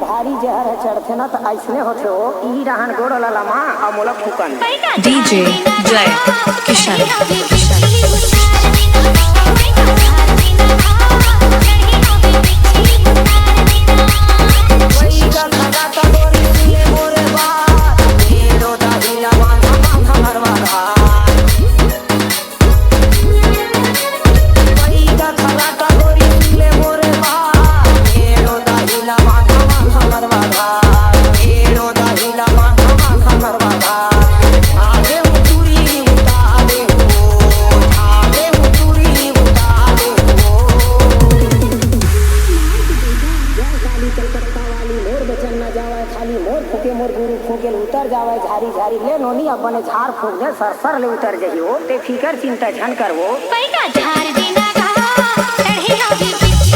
भारी जहर है चढ़ते ना तो ऐसने होते हो ई रहन गोड़ ललमा और मोला फूकन डीजे जय किशन उतर जावे झारी झारी ले नोनी अपने झाड़ फूक दे सर ले उतर जइयो ते फिकर चिंता झन करवो पैका झाड़ देना कहा चढ़े होगी बिच्छी